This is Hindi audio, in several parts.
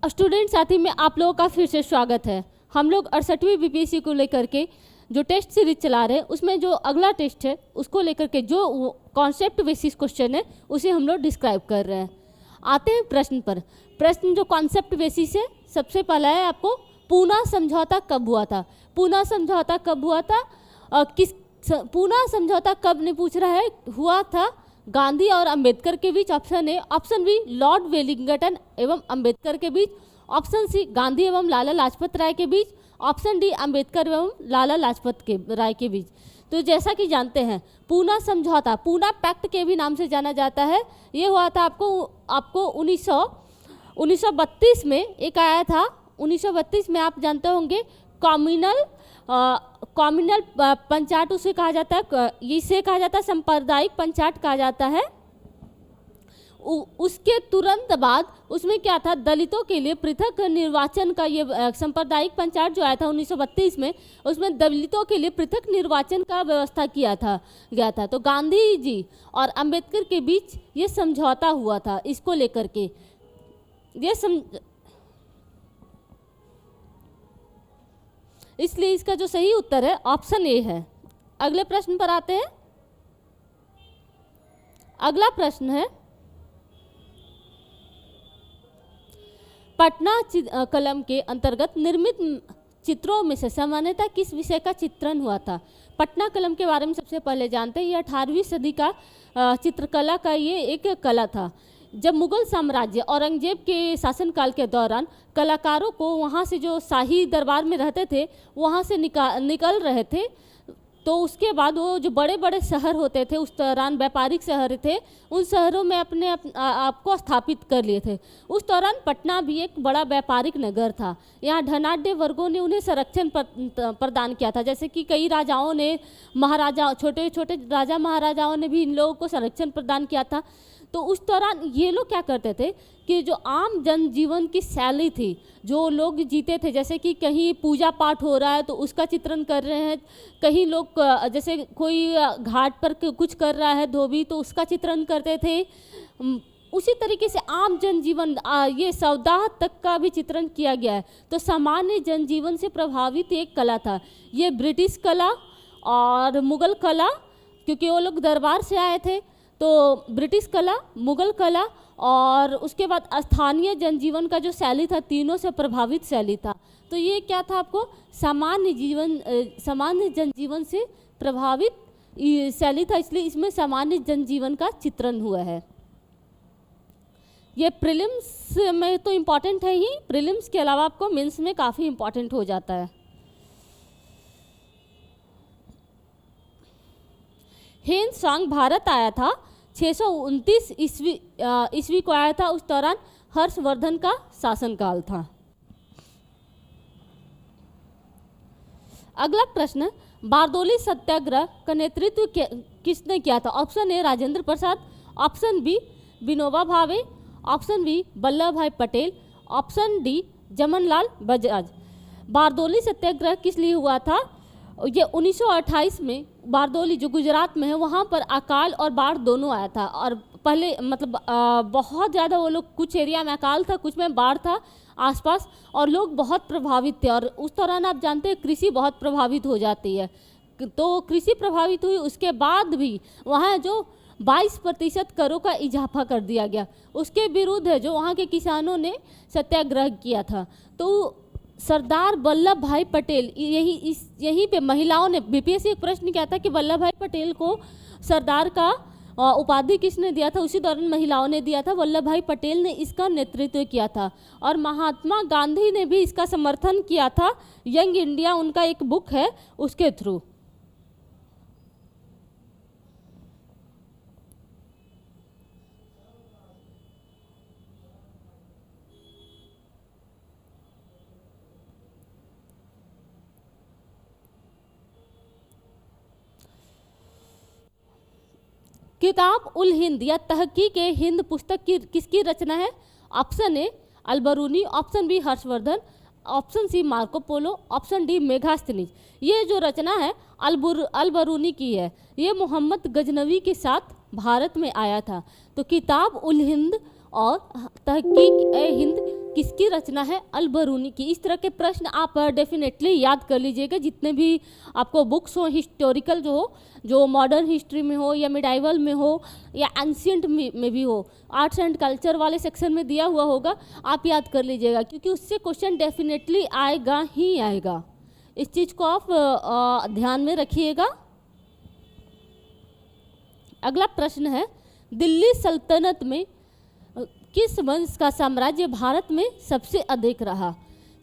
स्टूडेंट साथी में आप लोगों का फिर से स्वागत है। हम लोग 68वीं बीपीएससी को लेकर के जो टेस्ट सीरीज चला रहे हैं उसमें जो अगला टेस्ट है उसको लेकर के जो कॉन्सेप्ट बेसिस क्वेश्चन है उसे हम लोग डिस्क्राइब कर रहे हैं। आते हैं प्रश्न पर। प्रश्न जो कॉन्सेप्ट बेसिस है, सबसे पहला है आपको पूना समझौता कब हुआ था। पूना समझौता कब हुआ था? पूना समझौता कब ने पूछ रहा है, हुआ था गांधी और अंबेडकर के बीच। Option A. Option B Lord Wellington एवं अंबेडकर के बीच। ऑप्शन सी गांधी एवं लाला लाजपत राय के बीच। ऑप्शन डी अंबेडकर एवं लाला लाजपत के राय के बीच। तो जैसा कि जानते हैं पूना समझौता, पूना पैक्ट के भी नाम से जाना जाता है, ये हुआ था आपको 1932 में एक आया था। 1932 में आप जानते होंगे कॉम्युनल पंचायत उसे कहा जाता है, इसे कहा जाता है सांप्रदायिक पंचायत कहा जाता है। उसके तुरंत बाद उसमें क्या था, दलितों के लिए पृथक निर्वाचन का ये सांप्रदायिक पंचायत जो आया था 1932 में, उसमें दलितों के लिए पृथक निर्वाचन का व्यवस्था गया था। तो गांधी जी और अंबेडकर के बीच ये समझौता हुआ था, इसको लेकर के इसलिए इसका जो सही उत्तर है ऑप्शन ए है। अगले प्रश्न पर आते हैं। अगला प्रश्न है पटना कलम के अंतर्गत निर्मित चित्रों में से सामान्यतः किस विषय का चित्रण हुआ था। पटना कलम के बारे में सबसे पहले जानते हैं। यह 18वीं सदी का चित्रकला का ये एक कला था। जब मुगल साम्राज्य औरंगजेब के शासनकाल के दौरान कलाकारों को वहाँ से जो शाही दरबार में रहते थे वहाँ से निकल रहे थे, तो उसके बाद वो जो बड़े बड़े शहर होते थे उस दौरान व्यापारिक शहर थे, उन शहरों में अपने आप को स्थापित कर लिए थे। उस दौरान पटना भी एक बड़ा व्यापारिक नगर था। यहाँ धनाढ्य वर्गों ने उन्हें संरक्षण प्रदान किया था, जैसे कि कई राजाओं ने, छोटे छोटे राजा महाराजाओं ने भी इन लोगों को संरक्षण प्रदान किया था। तो उस दौरान ये लोग क्या करते थे कि जो आम जनजीवन की शैली थी, जो लोग जीते थे, जैसे कि कहीं पूजा पाठ हो रहा है तो उसका चित्रण कर रहे हैं, कहीं लोग जैसे कोई घाट पर कुछ कर रहा है धोबी तो उसका चित्रण करते थे। उसी तरीके से आम जनजीवन, ये सौदाह तक का भी चित्रण किया गया है। तो सामान्य जनजीवन से प्रभावित एक कला था ये। ब्रिटिश कला और मुगल कला, क्योंकि वो लोग दरबार से आए थे, तो ब्रिटिश कला, मुगल कला और उसके बाद स्थानीय जनजीवन का जो शैली था, तीनों से प्रभावित शैली था। तो ये क्या था, आपको सामान्य जनजीवन से प्रभावित शैली था, इसलिए इसमें सामान्य जनजीवन का चित्रण हुआ है। ये प्रीलिम्स में तो इम्पॉर्टेंट है ही, प्रीलिम्स के अलावा आपको मेंस में काफ़ी इम्पॉर्टेंट हो जाता है। हिंद सॉन्ग भारत आया था 629 ईस्वी को आया था। उस दौरान हर्षवर्धन का शासनकाल था। अगला प्रश्न, बारदोली सत्याग्रह का नेतृत्व किसने किया था। Option A Rajendra Prasad, option B Vinoba Bhave, option B Vallabh Bhai Patel, option D Jamnalal Bajaj. Bardoli Satyagraha किस लिए हुआ था? ये 1928 में बारदोली जो गुजरात में है वहाँ पर अकाल और बाढ़ दोनों आया था। और पहले मतलब बहुत ज़्यादा वो लोग, कुछ एरिया में अकाल था, कुछ में बाढ़ था आसपास, और लोग बहुत प्रभावित थे। और उस दौरान आप जानते हैं कृषि बहुत प्रभावित हो जाती है, तो कृषि प्रभावित हुई। उसके बाद भी वहाँ जो 22% करों का इजाफा कर दिया गया, उसके विरुद्ध है जो वहाँ के किसानों ने सत्याग्रह किया था। तो सरदार वल्लभ भाई पटेल, यहीं पे महिलाओं ने, बीपीएससी एक प्रश्न किया था कि वल्लभ भाई पटेल को सरदार का उपाधि किसने दिया था, उसी दौरान महिलाओं ने दिया था। वल्लभ भाई पटेल ने इसका नेतृत्व किया था और महात्मा गांधी ने भी इसका समर्थन किया था। यंग इंडिया उनका एक बुक है, उसके थ्रू। किताब उल हिंद या तहकीक ए हिंद पुस्तक की किसकी रचना है? Option A Alberuni, option B Harshvardhan, option C Marco Polo, option D Megasthenes. ये जो रचना है अलबरूनी की है। ये मोहम्मद गजनवी के साथ भारत में आया था। तो किताब उल हिंद और तहकीक ए हिंद किसकी रचना है? अल-बरूनी की। इस तरह के प्रश्न आप डेफिनेटली याद कर लीजिएगा, जितने भी आपको बुक्स हो हिस्टोरिकल जो मॉडर्न हिस्ट्री में हो या मिडाइवल में हो या एंशियंट में भी हो, आर्ट्स एंड कल्चर वाले सेक्शन में दिया हुआ होगा, आप याद कर लीजिएगा, क्योंकि उससे क्वेश्चन डेफिनेटली आएगा ही आएगा। इस चीज़ को आप ध्यान में रखिएगा। अगला प्रश्न है, दिल्ली सल्तनत में किस वंश का साम्राज्य भारत में सबसे अधिक रहा?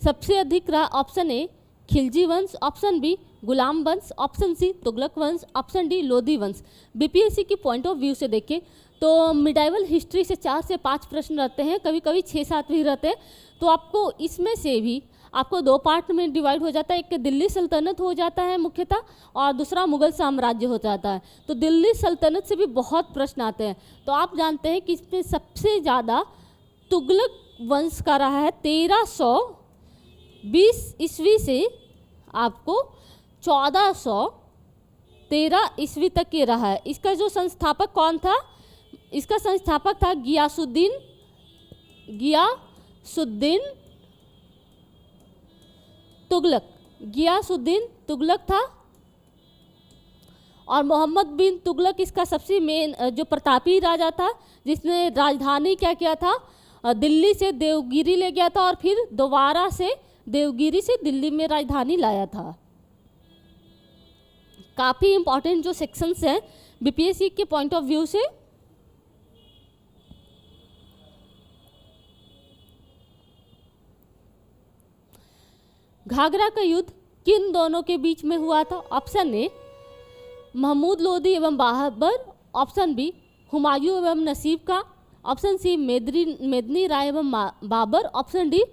सबसे अधिक रहा ऑप्शन ए खिलजी वंश, ऑप्शन बी गुलाम वंश, ऑप्शन सी तुगलक वंश, ऑप्शन डी लोधी वंश। बीपीएससी की पॉइंट ऑफ व्यू से देखें तो मिडाइवल हिस्ट्री से 4 से 5 प्रश्न रहते हैं, कभी कभी 6-7 भी रहते हैं। तो आपको इसमें से भी आपको 2 पार्ट में डिवाइड हो जाता है, एक दिल्ली सल्तनत हो जाता है मुख्यतः, और दूसरा मुगल साम्राज्य हो जाता है। तो दिल्ली सल्तनत से भी बहुत प्रश्न आते हैं। तो आप जानते हैं कि इसमें सबसे ज़्यादा तुगलक वंश का रहा है 1320 ईस्वी से आपको 1413 ईस्वी तक ये रहा है। इसका जो संस्थापक कौन था? इसका संस्थापक था गियासुद्दीन तुगलक। गियासुद्दीन तुगलक था, और मोहम्मद बिन तुगलक इसका सबसे मेन जो प्रतापी राजा था, जिसने राजधानी क्या किया था? दिल्ली से देवगिरी ले गया था और फिर दोबारा से देवगिरी से दिल्ली में राजधानी लाया था। काफ़ी इंपॉर्टेंट जो सेक्शंस हैं बीपीएससी के पॉइंट ऑफ व्यू से। घाघरा का युद्ध किन दोनों के बीच में हुआ था? ऑप्शन ए महमूद लोदी एवं बाबर, ऑप्शन बी हुमायूं एवं नसीब का, ऑप्शन सी मेदिनी राय एवं बाबर, ऑप्शन डी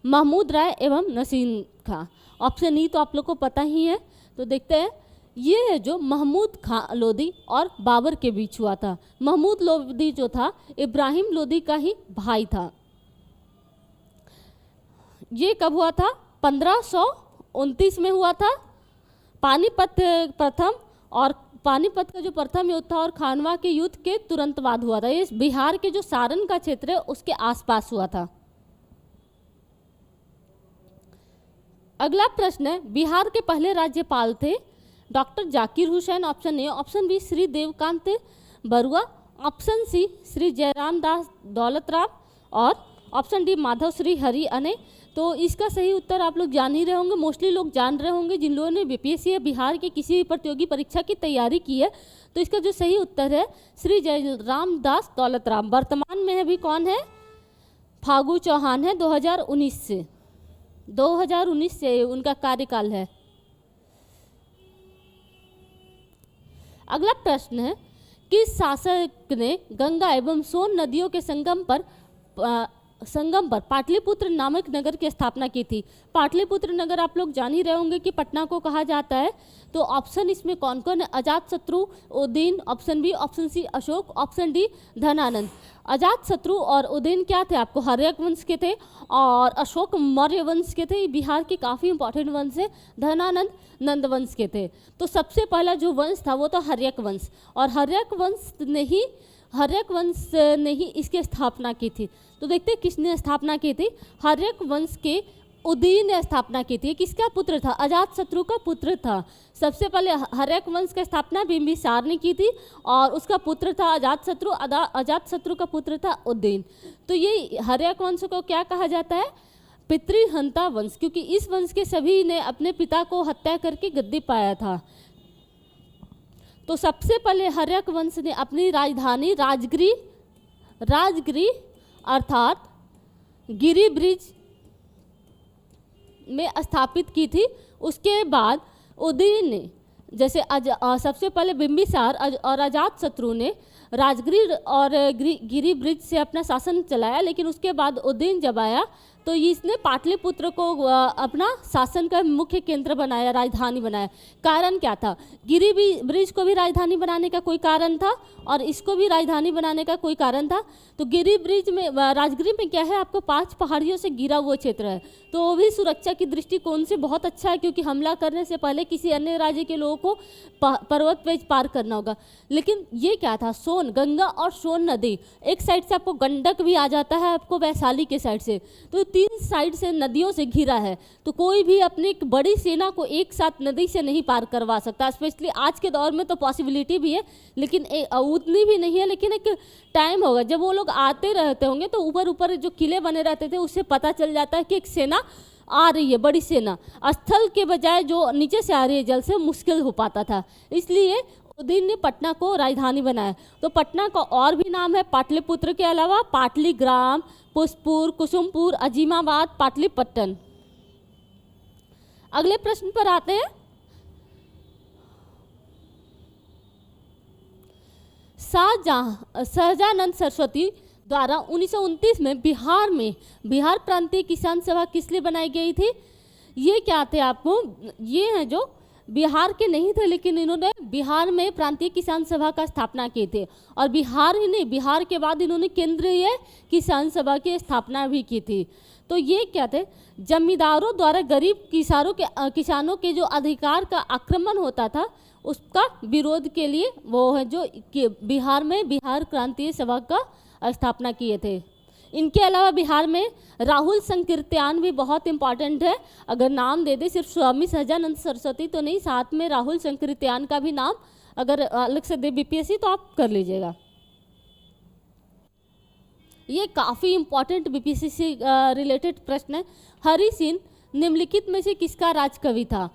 महमूद राय एवं नसीम खां। ऑप्शन ई तो आप लोग को पता ही है। तो देखते हैं, ये है जो महमूद खां लोदी और बाबर के बीच हुआ था। महमूद लोदी जो था इब्राहिम लोदी का ही भाई था। ये कब हुआ था? 1529 में हुआ था। पानीपत प्रथम, और पानीपत का जो प्रथम युद्ध था और खानवा के युद्ध के तुरंत बाद हुआ था। ये बिहार के जो सारण का क्षेत्र है उसके आसपास हुआ था। अगला प्रश्न है, बिहार के पहले राज्यपाल थे doctor Zakir Hussain, option A, option B Shri Devkant Barua, option C Shri Jairam Das Daulatram, और ऑप्शन डी माधव श्री हरि अने। तो इसका सही उत्तर आप लोग जान ही रहे होंगे, मोस्टली लोग जान रहे होंगे जिन लोगों ने बीपीएससी या बिहार के किसी भी प्रतियोगी परीक्षा की तैयारी की है। तो इसका जो सही उत्तर है श्री जयराम दास दौलतराम। वर्तमान में अभी कौन है? फागू चौहान है। 2019 से उनका कार्यकाल है। अगला प्रश्न है, किस शासक ने गंगा एवं सोन नदियों के संगम पर पाटलिपुत्र नामक नगर की स्थापना की थी? पाटलिपुत्र नगर आप लोग जान ही रहे होंगे कि पटना को कहा जाता है। तो ऑप्शन इसमें कौन कौन है? Ajatashatru, Udayan, option B, option C Ashoka, option D Dhanananda. Ajatashatru और उदयन क्या थे? आपको हर्यक वंश के थे, और अशोक मौर्य वंश के थे। बिहार के काफ़ी इंपॉर्टेंट वंश है। धनानंद नंद वंश के थे। तो सबसे पहला जो वंश था वो था हर्यक वंश, और हर्यक वंश ने ही इसकी स्थापना की थी। तो देखते हैं किसने स्थापना की थी। हर्यक वंश के उदयन ने स्थापना की थी। किसका पुत्र था? अजातशत्रु का पुत्र था। सबसे पहले हर्यक वंश की स्थापना बिंबिसार ने की थी, और उसका पुत्र था अजातशत्रु। अजातशत्रु का पुत्र था उदयन। तो ये हर्यक वंश को क्या कहा जाता है? पितृहंता वंश, क्योंकि इस वंश के सभी ने अपने पिता को हत्या करके गद्दी पाया था। तो सबसे पहले हर्यक वंश ने अपनी राजधानी राजगिरी अर्थात गिरिब्रिज में स्थापित की थी। उसके बाद उदयन ने, जैसे सबसे पहले बिंबिसार और अजातशत्रु ने राजगिरी और गिरिब्रिज से अपना शासन चलाया, लेकिन उसके बाद उदयन जब आया तो इसने पाटलिपुत्र को अपना शासन का मुख्य केंद्र बनाया, राजधानी बनाया। कारण क्या था? गिरी ब्रिज को भी राजधानी बनाने का कोई कारण था और इसको भी राजधानी बनाने का कोई कारण था। तो गिरी ब्रिज में, राजगिरी में क्या है, आपको 5 पहाड़ियों से घिरा हुआ क्षेत्र है, तो वो भी सुरक्षा की दृष्टिकोण से बहुत अच्छा है, क्योंकि हमला करने से पहले किसी अन्य राज्य के लोगों को पर्वत पे पार करना होगा। लेकिन ये क्या था, सोन, गंगा और सोन नदी, एक साइड से आपको गंडक भी आ जाता है, आपको वैशाली के साइड से, तो 3 साइड से नदियों से घिरा है। तो कोई भी अपनी एक बड़ी सेना को एक साथ नदी से नहीं पार करवा सकता। स्पेशली आज के दौर में तो पॉसिबिलिटी भी है, लेकिन उतनी भी नहीं है। लेकिन एक टाइम होगा जब वो लोग आते रहते होंगे, तो ऊपर ऊपर जो किले बने रहते थे उससे पता चल जाता है कि एक सेना आ रही है, बड़ी सेना। स्थल के बजाय जो नीचे से आ रही है जल से, मुश्किल हो पाता था। इसलिए उदयन ने पटना को राजधानी बनाया। तो पटना का और भी नाम है पाटलिपुत्र के अलावा पाटलीग्राम, पुष्पुर, कुसुमपुर, अजीमाबाद, पाटलिपट्टन। अगले प्रश्न पर आते हैं। सहजानंद सरस्वती द्वारा 1929 में बिहार प्रांतीय किसान सभा किस लिए बनाई गई थी? ये क्या थे आपको, ये हैं जो बिहार के नहीं थे, लेकिन इन्होंने बिहार में प्रांतीय किसान सभा का स्थापना की थी। और बिहार ही नहीं, बिहार के बाद इन्होंने केंद्रीय किसान सभा की स्थापना भी की थी। तो ये क्या थे, जमींदारों द्वारा गरीब किसानों के जो अधिकार का आक्रमण होता था उसका विरोध के लिए वो है जो बिहार में बिहार क्रांतीय सभा का स्थापना किए थे। इनके अलावा बिहार में राहुल संकीर्तन भी बहुत इंपॉर्टेंट है। अगर नाम दे दे सिर्फ स्वामी सहजानंद सरस्वती तो नहीं, साथ में राहुल संकीर्तन का भी नाम अगर अलग से दे बीपीएससी तो आप कर लीजिएगा। ये काफ़ी इंपॉर्टेंट बीपीएससी से रिलेटेड प्रश्न है। हरि सेन निम्नलिखित में से किसका राजकवि था?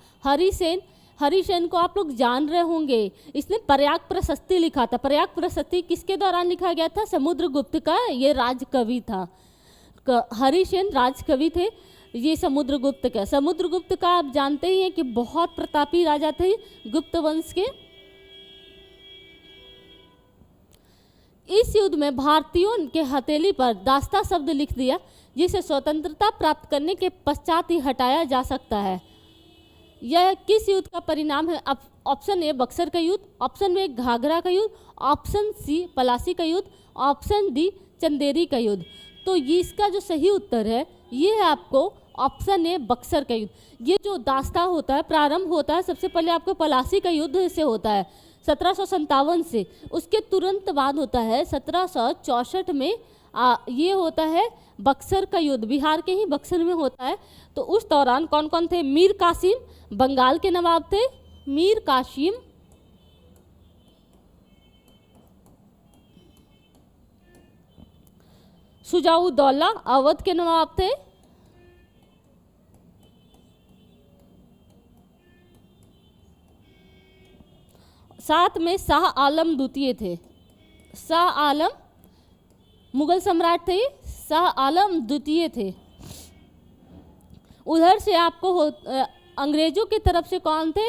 हरि सेन को आप लोग जान रहे होंगे, इसने प्रयाग प्रशस्ति लिखा था। प्रयाग प्रशस्ति किसके दौरान लिखा गया था? समुद्रगुप्त का ये राजकवि था। हरि सेन राजकवि थे, ये समुद्रगुप्त का आप जानते ही हैं कि बहुत प्रतापी राजा थे गुप्त वंश के। इस युद्ध में भारतीयों के हथेली पर दास्ता शब्द लिख दिया, जिसे स्वतंत्रता प्राप्त करने के पश्चात ही हटाया जा सकता है। यह किस युद्ध का परिणाम है? ऑप्शन ए बक्सर का युद्ध, ऑप्शन बी घाघरा का युद्ध, ऑप्शन सी पलासी का युद्ध, ऑप्शन डी चंदेरी का युद्ध। तो ये इसका जो सही उत्तर है ये है आपको ऑप्शन ए बक्सर का युद्ध। ये जो दास्ता होता है, प्रारंभ होता है सबसे पहले आपको पलासी का युद्ध से होता है 1757 से। उसके तुरंत बाद होता है 1764 में ये होता है बक्सर का युद्ध, बिहार के ही बक्सर में होता है। तो उस दौरान कौन कौन थे? मीर कासिम बंगाल के नवाब थे, मीर कासिम शुजाउद्दौला अवध के नवाब थे, साथ में शाह आलम द्वितीय थे। शाह आलम मुगल सम्राट थे, शाह आलम द्वितीय थे। उधर से आपको अंग्रेजों की तरफ से कौन थे?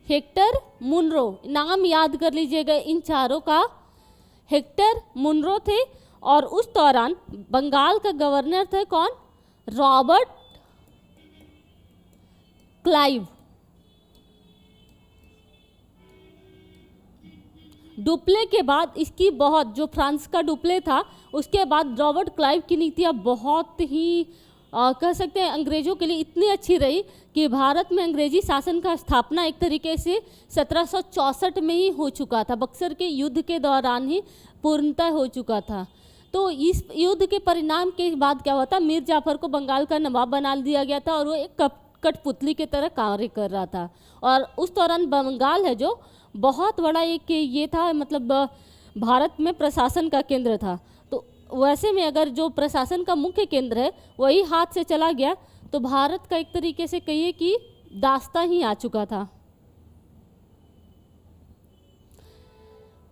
हेक्टर मुनरो, नाम याद कर लीजिएगा इन चारों का। हेक्टर मुनरो थे। और उस दौरान बंगाल का गवर्नर थे कौन? Robert Clive. डुप्ले के बाद इसकी बहुत, जो फ्रांस का डुप्ले था उसके बाद रॉबर्ट क्लाइव की नीतियाँ बहुत ही कह सकते हैं अंग्रेजों के लिए इतनी अच्छी रही कि भारत में अंग्रेजी शासन का स्थापना एक तरीके से 1764 में ही हो चुका था। बक्सर के युद्ध के दौरान ही पूर्णतः हो चुका था। तो इस युद्ध के परिणाम के बाद क्या हुआ था? मीर जाफर को बंगाल का नवाब बना दिया गया था और वो एक कठपुतली की तरह कार्य कर रहा था। और उस दौरान बंगाल है जो बहुत बड़ा एक ये था, मतलब भारत में प्रशासन का केंद्र था। तो वैसे में अगर जो प्रशासन का मुख्य केंद्र है वही हाथ से चला गया तो भारत का एक तरीके से कहिए कि दास्ता ही आ चुका था।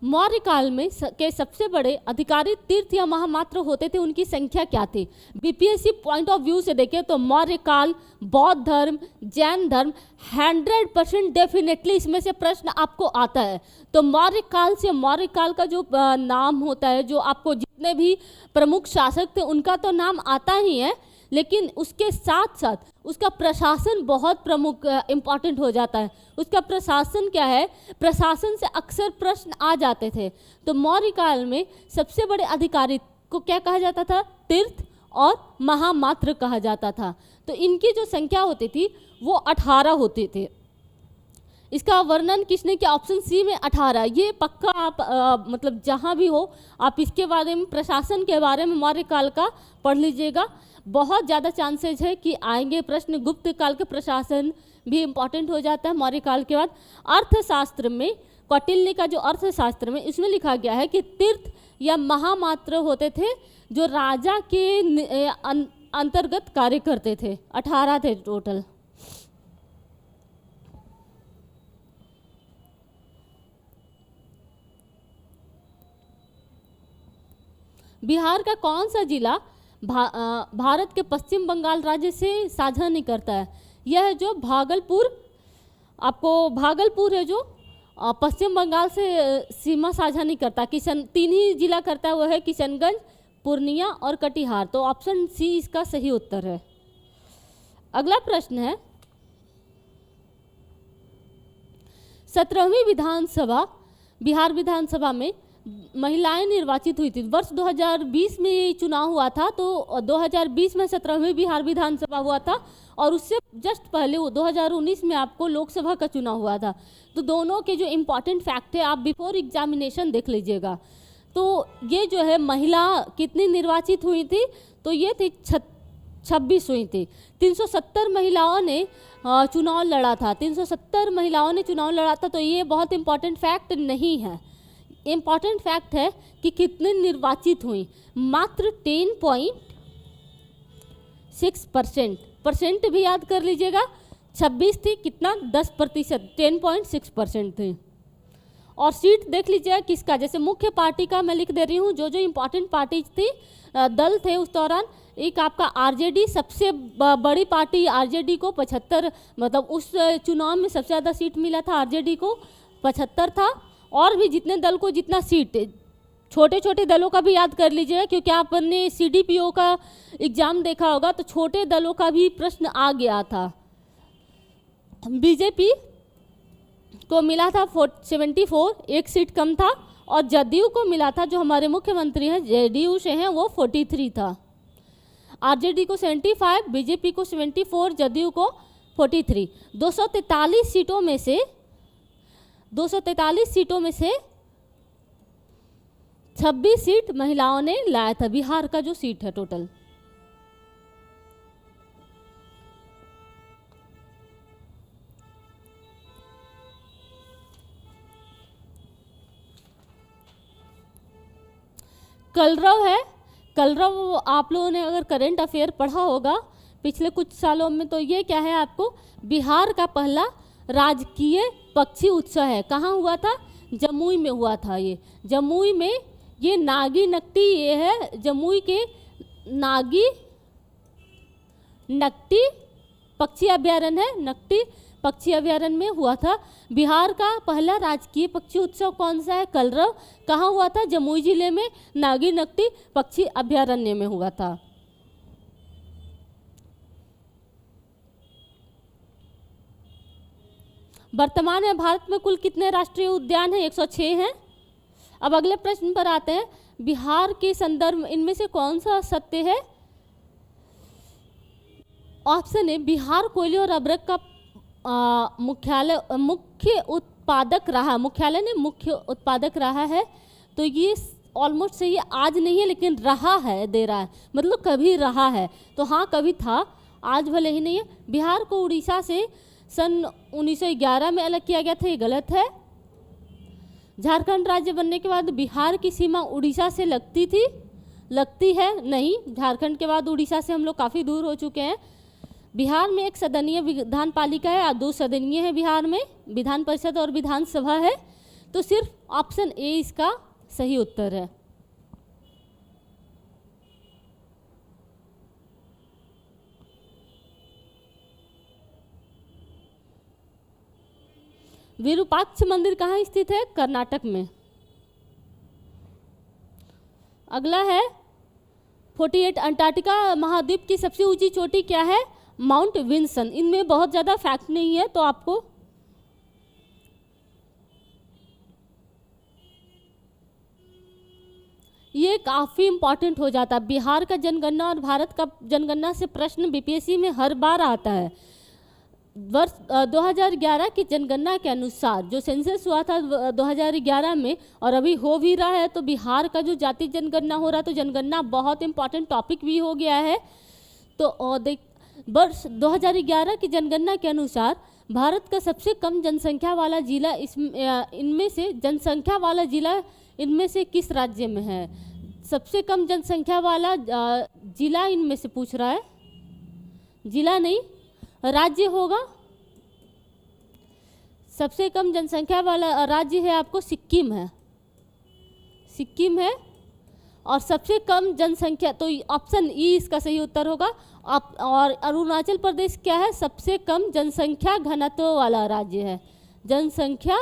मौर्य काल में के सबसे बड़े अधिकारी तीर्थ या महामात्र होते थे, उनकी संख्या क्या थी? बीपीएससी पॉइंट ऑफ व्यू से देखें तो मौर्य काल, बौद्ध धर्म, जैन धर्म, 100% डेफिनेटली इसमें से प्रश्न आपको आता है। तो मौर्य काल से, मौर्य काल का जो नाम होता है, जो आपको जितने भी प्रमुख शासक थे उनका तो नाम आता ही है, लेकिन उसके साथ साथ उसका प्रशासन बहुत प्रमुख इम्पॉर्टेंट हो जाता है। उसका प्रशासन क्या है? प्रशासन से अक्सर प्रश्न आ जाते थे। तो मौर्य काल में सबसे बड़े अधिकारी को क्या कहा जाता था? तीर्थ और महामात्र कहा जाता था। तो इनकी जो संख्या होती थी वो 18 होते थे। इसका वर्णन किसने किया? ऑप्शन सी में 18। ये पक्का आप मतलब जहाँ भी हो आप इसके बारे में, प्रशासन के बारे में मौर्य काल का पढ़ लीजिएगा। बहुत ज़्यादा चांसेज है कि आएंगे प्रश्न। गुप्त काल के प्रशासन भी इम्पॉर्टेंट हो जाता है मौर्य काल के बाद। अर्थशास्त्र में कौटिल्य का जो अर्थशास्त्र में, इसमें लिखा गया है कि तीर्थ या महामात्र होते थे जो राजा के अंतर्गत कार्य करते थे। 18 थे टोटल। बिहार का कौन सा जिला भारत के पश्चिम बंगाल राज्य से साझा नहीं करता है? यह है जो भागलपुर, आपको भागलपुर है जो पश्चिम बंगाल से सीमा साझा नहीं करता। 3 ही जिला करता है, वो है किशनगंज, पूर्णिया और कटिहार। तो ऑप्शन सी इसका सही उत्तर है। अगला प्रश्न है, 17वीं विधानसभा, बिहार विधानसभा में महिलाएं निर्वाचित हुई थी। वर्ष 2020 में ये चुनाव हुआ था, तो 2020 में 17वीं बिहार विधानसभा हुआ था और उससे जस्ट पहले वो 2019 में आपको लोकसभा का चुनाव हुआ था। तो दोनों के जो इम्पॉर्टेंट फैक्ट है आप बिफोर एग्जामिनेशन देख लीजिएगा। तो ये जो है महिला कितनी निर्वाचित हुई थी? तो ये थी 26 हुई थी। 370 महिलाओं ने चुनाव लड़ा था। 370 महिलाओं ने चुनाव लड़ा था। तो ये बहुत इम्पॉर्टेंट फैक्ट नहीं है। इम्पॉर्टेंट फैक्ट है कि कितने निर्वाचित हुई। मात्र 10.6%। परसेंट भी याद कर लीजिएगा। 26 थी, कितना? 10%, 10.6% थी। और सीट देख लीजिएगा किसका, जैसे मुख्य पार्टी का मैं लिख दे रही हूँ, जो जो इम्पोर्टेंट पार्टी थी, दल थे उस दौरान। एक आपका आरजेडी, सबसे बड़ी पार्टी आरजेडी को 75, मतलब उस चुनाव में सबसे ज़्यादा सीट मिला था आरजेडी को, 75 था। और भी जितने दल को जितना सीट, छोटे छोटे दलों का भी याद कर लीजिएगा, क्योंकि आपने सीडीपीओ का एग्जाम देखा होगा तो छोटे दलों का भी प्रश्न आ गया था। बीजेपी को मिला था 74, एक सीट कम था। और जदयू को मिला था, जो हमारे मुख्यमंत्री हैं जेडीयू से हैं, वो 43 था। आरजेडी को 75, बीजेपी को 74, जदयू को 43। 243 सीटों में से 26 सीट महिलाओं ने लाया था। बिहार का जो सीट है टोटल। कलरव है। कलरव आप लोगों ने अगर करंट अफेयर पढ़ा होगा पिछले कुछ सालों में, तो ये क्या है आपको, बिहार का पहला राजकीय पक्षी उत्सव है। कहाँ हुआ था? जमुई में हुआ था। ये जमुई में, ये नागी नकटी, ये है जमुई के नागी नकटी पक्षी अभ्यारण्य है। नकटी पक्षी अभ्यारण्य में हुआ था। बिहार का पहला राजकीय पक्षी उत्सव कौन सा है? कलरव। कहाँ हुआ था? जमुई जिले में नागी नकटी पक्षी अभ्यारण्य में हुआ था। वर्तमान में भारत में कुल कितने राष्ट्रीय उद्यान हैं? 106 हैं। अब अगले प्रश्न पर आते हैं। बिहार के संदर्भ में इनमें से कौन सा सत्य है? ऑप्शन ए, बिहार कोयले और अभ्रक का मुख्य उत्पादक रहा। मुख्यालय ने मुख्य उत्पादक रहा है। तो ये ऑलमोस्ट सही है। आज नहीं है लेकिन रहा है, दे रहा है, मतलब कभी रहा है। तो हाँ, कभी था, आज भले ही नहीं है। बिहार को उड़ीसा से सन 1911 में अलग किया गया था, ये गलत है। झारखंड राज्य बनने के बाद बिहार की सीमा उड़ीसा से लगती है नहीं। झारखंड के बाद उड़ीसा से हम लोग काफ़ी दूर हो चुके हैं। बिहार में एक सदनीय विधान पालिका है और 2 सदनीय है। बिहार में विधान परिषद और विधानसभा है। तो सिर्फ ऑप्शन ए इसका सही उत्तर है। विरूपाक्ष मंदिर कहाँ स्थित है? कर्नाटक में। अगला है 48 अंटार्कटिका महाद्वीप की सबसे ऊंची चोटी क्या है? Mount Vinson. इनमें बहुत ज़्यादा फैक्ट नहीं है तो आपको ये काफ़ी इम्पॉर्टेंट हो जाता है। बिहार का जनगणना और भारत का जनगणना से प्रश्न बीपीएससी में हर बार आता है। वर्ष 2011 की जनगणना के अनुसार जो सेंसस हुआ था 2011 में और अभी हो भी रहा है, तो बिहार का जो जाति जनगणना हो रहा है, तो जनगणना बहुत इंपॉर्टेंट टॉपिक भी हो गया है। तो वर्ष 2011 की जनगणना के अनुसार भारत का सबसे कम जनसंख्या वाला जिला इनमें से किस राज्य में है? सबसे कम जनसंख्या वाला जिला इनमें से पूछ रहा है, जिला नहीं राज्य होगा। सबसे कम जनसंख्या वाला राज्य है आपको सिक्किम है, सिक्किम है। और सबसे कम जनसंख्या, तो ऑप्शन ई इसका सही उत्तर होगा। और अरुणाचल प्रदेश क्या है? सबसे कम जनसंख्या घनत्व वाला राज्य है। जनसंख्या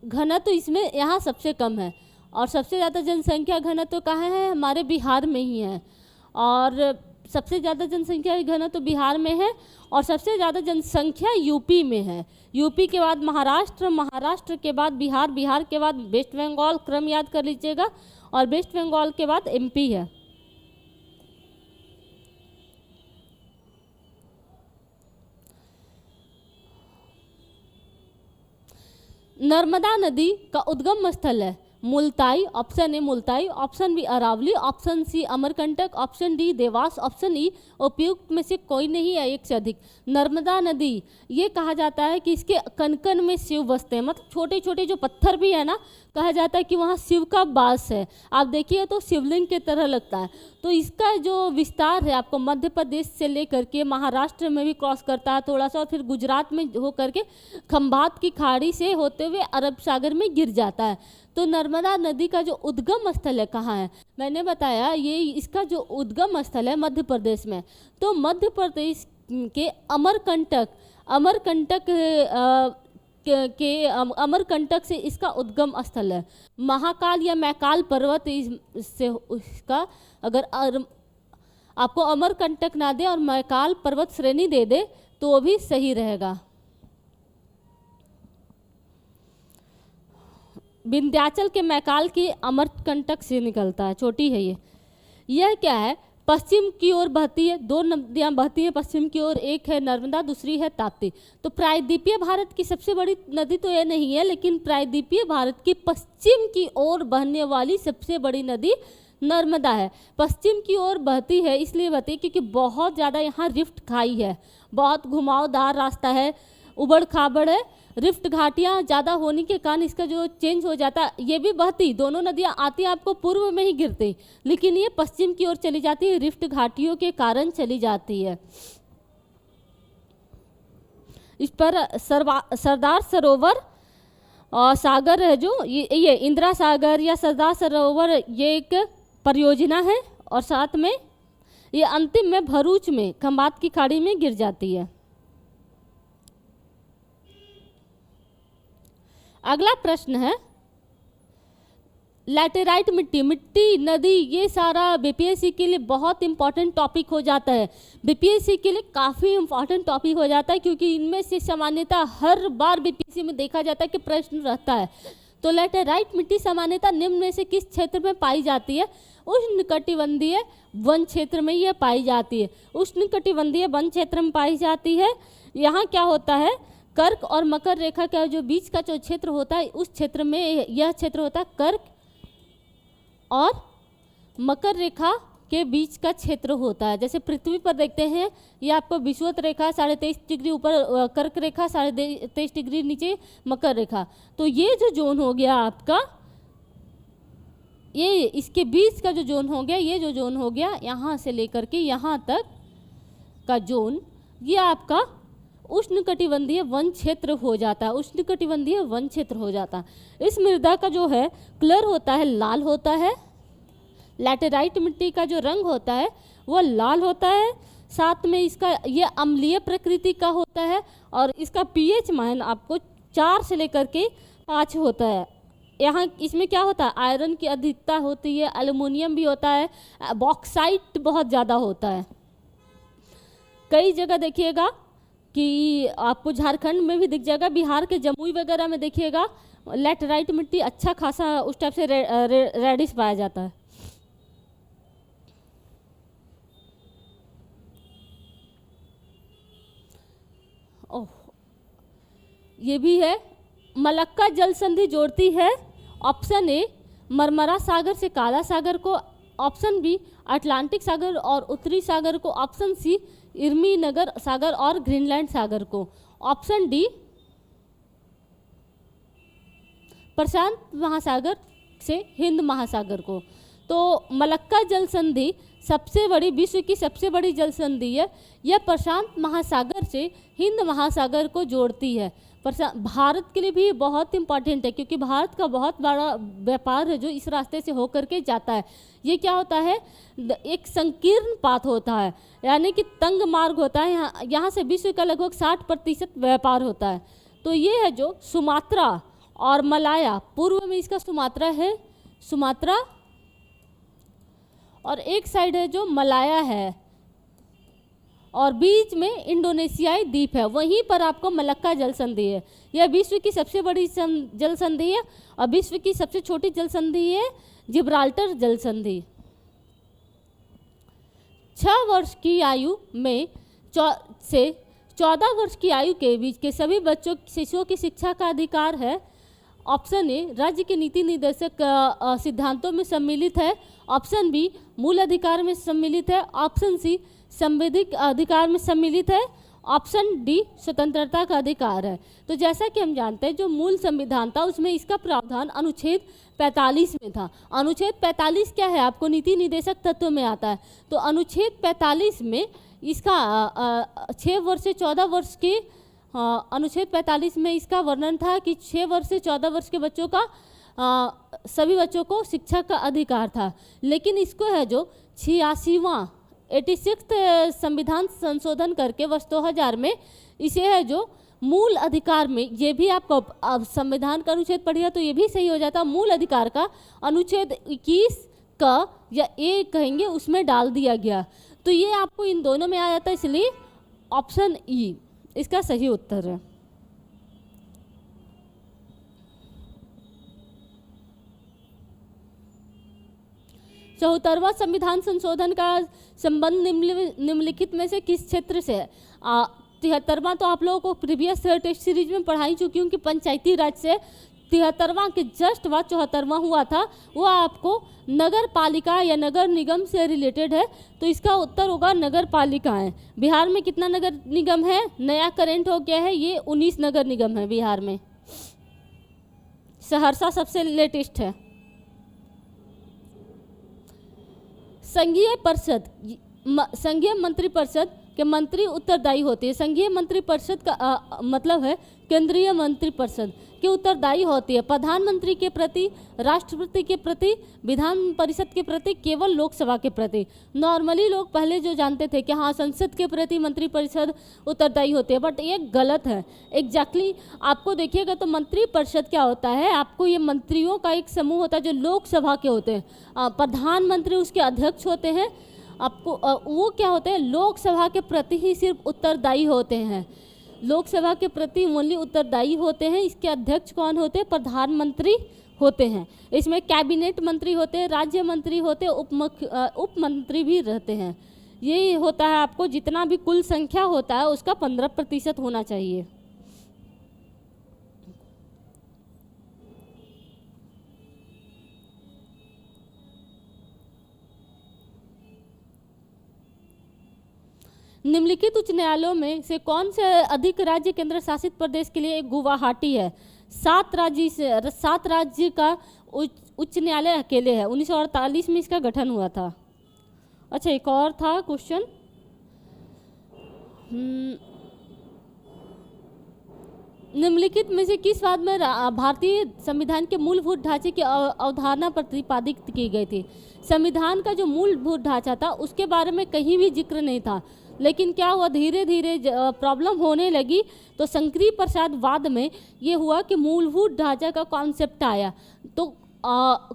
घनत्व इसमें यहाँ सबसे कम है। और सबसे ज़्यादा जनसंख्या घनत्व कहाँ है? हमारे बिहार में ही है। और सबसे ज़्यादा जनसंख्या घनत्व बिहार में है और सबसे ज़्यादा जनसंख्या यूपी में है। यूपी के बाद महाराष्ट्र, महाराष्ट्र के बाद बिहार, बिहार के बाद वेस्ट बंगाल, क्रम याद कर लीजिएगा। और वेस्ट बंगाल के बाद एमपी है। नर्मदा नदी का उद्गम स्थल है Multai. Option A Multai, option B Aravalli, option C Amarkantak, option D Dewas, option E उपयुक्त में से कोई नहीं है एक से अधिक। नर्मदा नदी ये कहा जाता है कि इसके कण कण में शिव बसते हैं, मतलब छोटे छोटे जो पत्थर भी है ना, कहा जाता है कि वहाँ शिव का वास है। आप देखिए तो शिवलिंग की तरह लगता है। तो इसका जो विस्तार है आपको मध्य प्रदेश से लेकर के महाराष्ट्र में भी क्रॉस करता है थोड़ा सा, और फिर गुजरात में हो करके खंभात की खाड़ी से होते हुए अरब सागर में गिर जाता है। तो नर्मदा नदी का जो उद्गम स्थल है कहाँ है? मैंने बताया ये इसका जो उद्गम स्थल है मध्य प्रदेश में। तो मध्य प्रदेश के अमरकंटक से इसका उद्गम स्थल है। महाकाल या मैकाल पर्वत से इसका, अगर आपको अमरकंटक ना दे और मैकाल पर्वत श्रेणी दे दे तो वो भी सही रहेगा। विंध्याचल के मैकाल की अमरकंटक से निकलता है, छोटी है ये। यह क्या है? पश्चिम की ओर बहती है, दो नदियाँ बहती हैं पश्चिम की ओर, एक है नर्मदा, दूसरी है ताप्ती। तो प्रायद्वीपीय भारत की सबसे बड़ी नदी तो ये नहीं है, लेकिन प्रायद्वीपीय भारत की पश्चिम की ओर बहने वाली सबसे बड़ी नदी नर्मदा है। पश्चिम की ओर बहती है इसलिए बहती है क्योंकि बहुत ज़्यादा यहाँ रिफ्ट खाई है, बहुत घुमावदार रास्ता है, उबड़ खाबड़ है, रिफ्ट घाटियाँ ज़्यादा होने के कारण इसका जो चेंज हो जाता है। ये भी बहती, दोनों नदियाँ आती आपको पूर्व में ही गिरती, लेकिन ये पश्चिम की ओर चली जाती है, रिफ्ट घाटियों के कारण चली जाती है। इस पर सरदार सरोवर और सागर है जो ये इंदिरा सागर या सरदार सरोवर, ये एक परियोजना है। और साथ में ये अंतिम में भरूच में खंभात की खाड़ी में गिर जाती है। अगला प्रश्न है लैटेराइट मिट्टी, नदी, ये सारा बीपीएससी के लिए बहुत इंपॉर्टेंट टॉपिक हो जाता है। बीपीएससी के लिए काफ़ी इंपॉर्टेंट टॉपिक हो जाता है क्योंकि इनमें से सामान्यतः हर बार बीपीएससी में देखा जाता है कि प्रश्न रहता है। तो लैटेराइट मिट्टी सामान्यतः निम्न में से किस क्षेत्र में पाई जाती है? उष्णकटिबंधीय वन क्षेत्र में यह पाई जाती है। उष्णकटिबंधीय वन क्षेत्र में पाई जाती है। यहाँ क्या होता है? कर्क और मकर रेखा का जो बीच का जो क्षेत्र होता है, उस क्षेत्र में यह क्षेत्र होता है कर्क और मकर रेखा के बीच का क्षेत्र होता है। जैसे पृथ्वी पर देखते हैं, ये आपको विषुवत रेखा 23.5 डिग्री ऊपर कर्क रेखा, 23.5 डिग्री नीचे मकर रेखा। तो ये जो जोन हो गया आपका, ये इसके बीच का जो जोन हो गया, ये जो जोन हो गया यहाँ से लेकर के यहाँ तक का जोन, ये आपका उष्णकटिबंधीय वन क्षेत्र हो जाता है, उष्णकटिबंधीय वन क्षेत्र हो जाता है। इस मृदा का जो है कलर होता है लाल होता है, लैटेराइट मिट्टी का जो रंग होता है वो लाल होता है, साथ में इसका ये अम्लीय प्रकृति का होता है और इसका पीएच मान आपको 4 से लेकर के 5 होता है। यहाँ इसमें क्या होता है, आयरन की अधिकता होती है, एल्युमिनियम भी होता है, बॉक्साइट बहुत ज़्यादा होता है। कई जगह देखिएगा कि आपको झारखंड में भी दिख जाएगा, बिहार के जमुई वगैरह में देखिएगा लैटेराइट मिट्टी अच्छा खासा उस टाइप से रेडिश पाया जाता है। ओह, ये भी है, मलक्का जल संधि जोड़ती है ऑप्शन ए मरमरा सागर से काला सागर को, ऑप्शन बी अटलांटिक सागर और उत्तरी सागर को, ऑप्शन सी इर्मी नगर सागर और ग्रीनलैंड सागर को, ऑप्शन डी प्रशांत महासागर से हिंद महासागर को। तो मलक्का जल संधि सबसे बड़ी, विश्व की सबसे बड़ी जल संधि है, यह प्रशांत महासागर से हिंद महासागर को जोड़ती है। भारत के लिए भी बहुत इम्पॉर्टेंट है क्योंकि भारत का बहुत बड़ा व्यापार है जो इस रास्ते से होकर के जाता है। ये क्या होता है, एक संकीर्ण पाथ होता है, यानी कि तंग मार्ग होता है। यहाँ से विश्व का लगभग 60% व्यापार होता है। तो ये है जो सुमात्रा और मलाया, पूर्व में इसका सुमात्रा है, सुमात्रा, और एक साइड है जो मलाया है और बीच में इंडोनेशियाई द्वीप है, वहीं पर आपको मलक्का जल संधि है। यह विश्व की सबसे बड़ी जल संधि है और विश्व की सबसे छोटी जल संधि है जिब्राल्टर जल संधि। 6 वर्ष की आयु में से 14 वर्ष की आयु के बीच के सभी बच्चों शिशुओं की शिक्षा का अधिकार है। ऑप्शन ए राज्य के नीति निर्देशक सिद्धांतों में सम्मिलित है, ऑप्शन बी मूल अधिकार में सम्मिलित है, ऑप्शन सी संवैधानिक अधिकार में सम्मिलित है, ऑप्शन डी स्वतंत्रता का अधिकार है। तो जैसा कि हम जानते हैं जो मूल संविधान था उसमें इसका प्रावधान अनुच्छेद 45 में था। अनुच्छेद 45 क्या है, आपको नीति निर्देशक तत्व में आता है। तो अनुच्छेद 45 में इसका 6 वर्ष से 14 वर्ष के अनुच्छेद 45 में इसका वर्णन था कि 6 वर्ष से 14 वर्ष के बच्चों का सभी बच्चों को शिक्षा का अधिकार था। लेकिन इसको है जो 86वां 86 संविधान संशोधन करके वर्ष 2000 में इसे है जो मूल अधिकार में, ये भी आपको अब संविधान का अनुच्छेद पढ़िए तो ये भी सही हो जाता, मूल अधिकार का अनुच्छेद 21 का या ए कहेंगे उसमें डाल दिया गया। तो ये आपको इन दोनों में आ जाता है, इसलिए ऑप्शन ई इसका सही उत्तर है। चौहत्तरवां संविधान संशोधन का संबंध निम्नलिखित में से किस क्षेत्र से है? 73वां तो आप लोगों को प्रीवियस टेस्ट सीरीज में पढ़ाई चुकी हूँ कि पंचायती राज से। 73वां के जस्ट बाद 74वां हुआ था, वो आपको नगर पालिका या नगर निगम से रिलेटेड है। तो इसका उत्तर होगा नगर पालिकाएं। बिहार में कितना नगर निगम है? नया करेंट हो गया है, ये 19 नगर निगम है बिहार में। सहरसा सबसे लेटेस्ट है। संघीय मंत्रिपरिषद के मंत्री उत्तरदायी होते हैं। संघीय मंत्रिपरिषद का मतलब है केंद्रीय मंत्रिपरिषद के उत्तरदायी होती है प्रधानमंत्री के प्रति, राष्ट्रपति के प्रति, विधान परिषद के प्रति, केवल लोकसभा के प्रति। नॉर्मली लोग पहले जो जानते थे कि हाँ संसद के प्रति मंत्रिपरिषद उत्तरदायी होते हैं, बट ये गलत है। एग्जैक्टली आपको देखिएगा तो मंत्रिपरिषद क्या होता है, आपको ये मंत्रियों का एक समूह होता है जो लोकसभा के होते हैं। प्रधानमंत्री उसके अध्यक्ष होते हैं। आपको वो क्या होते हैं, लोकसभा के प्रति ही सिर्फ उत्तरदायी होते हैं, लोकसभा के प्रति ओनली उत्तरदायी होते हैं। इसके अध्यक्ष कौन होते हैं? प्रधानमंत्री होते हैं। इसमें कैबिनेट मंत्री होते हैं, राज्य मंत्री होते हैं, उप मंत्री भी रहते हैं। ये होता है आपको जितना भी कुल संख्या होता है उसका 15% होना चाहिए। निम्नलिखित उच्च न्यायालयों में से कौन से अधिक राज्य केंद्र शासित प्रदेश के लिए गुवाहाटी है? 7 राज्य का उच्च न्यायालय अकेले है। 1948 में इसका गठन हुआ था। अच्छा, एक और था क्वेश्चन, निम्नलिखित में से किस बात में भारतीय संविधान के मूलभूत ढांचे की अवधारणा प्रतिपादित की गई थी? संविधान का जो मूलभूत ढांचा था उसके बारे में कहीं भी जिक्र नहीं था, लेकिन क्या हुआ, धीरे धीरे प्रॉब्लम होने लगी तो शंकरी प्रसादवाद में ये हुआ कि मूलभूत ढांचा का कॉन्सेप्ट आया, तो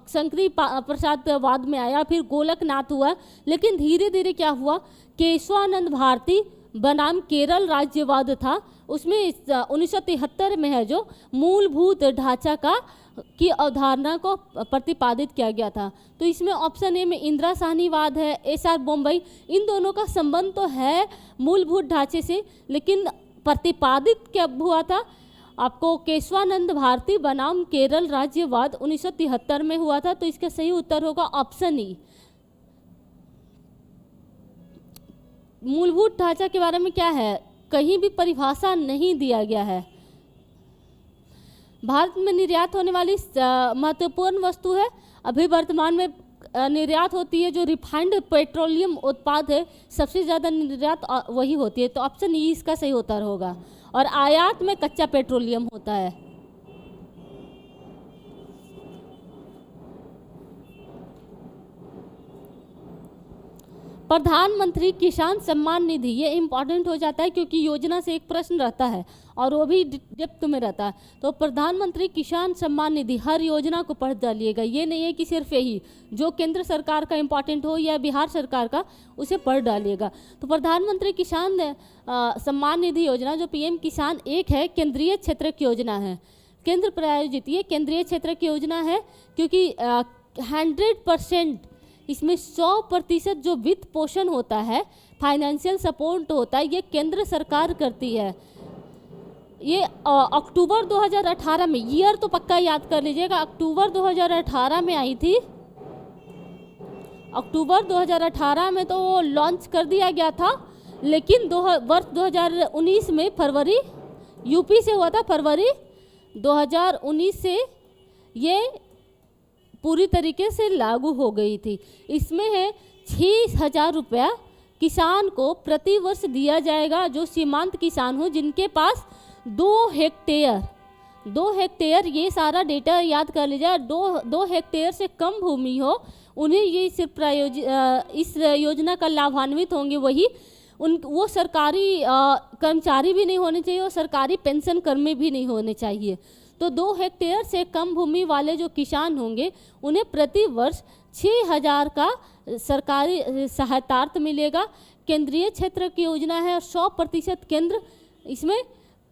शंकरी प्रसादवाद में आया, फिर गोलकनाथ हुआ, लेकिन धीरे धीरे क्या हुआ, केशवानंद भारती बनाम केरल राज्यवाद था, उसमें 1973 में है जो मूलभूत ढांचा का की अवधारणा को प्रतिपादित किया गया था। तो इसमें ऑप्शन ए में इंदिरा साहनीवाद है, एसआर बॉम्बई, इन दोनों का संबंध तो है मूलभूत ढांचे से, लेकिन प्रतिपादित कब हुआ था? आपको केशवानंद भारती बनाम केरल राज्यवाद 1973 में हुआ था। तो इसका सही उत्तर होगा ऑप्शन ई। मूलभूत ढांचा के बारे में क्या है, कहीं भी परिभाषा नहीं दिया गया है। भारत में निर्यात होने वाली महत्वपूर्ण वस्तु है, अभी वर्तमान में निर्यात होती है जो रिफाइंड पेट्रोलियम उत्पाद है, सबसे ज़्यादा निर्यात वही होती है, तो ऑप्शन ई इसका सही उत्तर होगा। और आयात में कच्चा पेट्रोलियम होता है। प्रधानमंत्री किसान सम्मान निधि, ये इम्पॉर्टेंट हो जाता है क्योंकि योजना से एक प्रश्न रहता है और वो भी डेप्थ में रहता है। तो प्रधानमंत्री किसान सम्मान निधि, हर योजना को पढ़ डालिएगा, ये नहीं है कि सिर्फ यही जो केंद्र सरकार का इम्पॉर्टेंट हो या बिहार सरकार का, उसे पढ़ डालिएगा। तो प्रधानमंत्री किसान सम्मान निधि योजना जो पीएम किसान एक है, केंद्रीय क्षेत्र की योजना है, केंद्र प्रायोजित ये केंद्रीय क्षेत्र की योजना है, क्योंकि 100% इसमें 100% जो वित्त पोषण होता है, फाइनेंशियल सपोर्ट होता है, ये केंद्र सरकार करती है। ये अक्टूबर 2018 में, ईयर तो पक्का याद कर लीजिएगा, अक्टूबर 2018 में आई थी। अक्टूबर 2018 में तो वो लॉन्च कर दिया गया था, लेकिन वर्ष 2019 में फरवरी, यूपी से हुआ था, फरवरी 2019 से ये पूरी तरीके से लागू हो गई थी। इसमें है 6,000 रुपया किसान को प्रति वर्ष दिया जाएगा, जो सीमांत किसान हो जिनके पास 2 हेक्टेयर, ये सारा डेटा याद कर लीजिए, 2 हेक्टेयर से कम भूमि हो, उन्हें ये सिर्फ इस योजना का लाभान्वित होंगे वही। वो सरकारी कर्मचारी भी नहीं होने चाहिए और सरकारी पेंशन कर्मी भी नहीं होने चाहिए। तो 2 हेक्टेयर से कम भूमि वाले जो किसान होंगे उन्हें प्रति वर्ष 6,000 का सरकारी सहायतार्थ मिलेगा। केंद्रीय क्षेत्र की योजना है और 100% केंद्र इसमें